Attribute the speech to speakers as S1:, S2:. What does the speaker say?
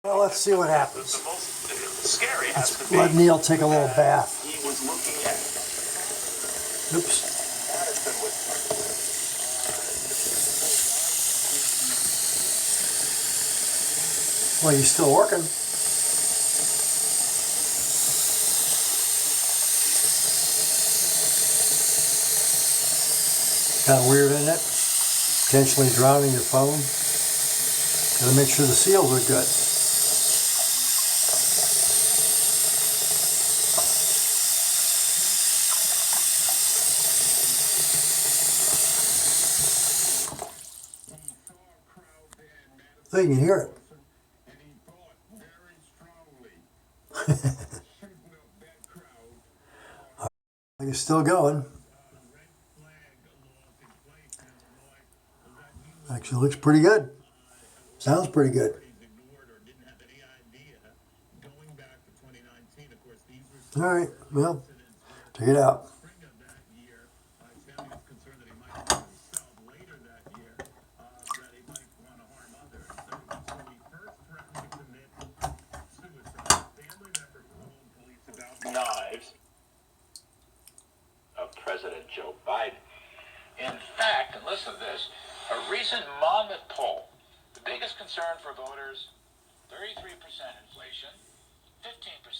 S1: Well, let's see what happens.
S2: The most scary has to
S1: Let's
S2: be
S1: let Neil take a little bath.
S2: he was looking at
S1: Oops.
S2: Madison with
S1: Well, he's still working. Kind of weird, isn't it? Potentially drowning your phone. Gotta make sure the seals are good. So you can hear it. It's still going. Actually looks pretty good. Sounds pretty good. All right, well, check it out.
S2: knives of President Joe Biden. In fact, and listen to this, a recent Monmouth poll, the biggest concern for voters, 33% inflation, 15%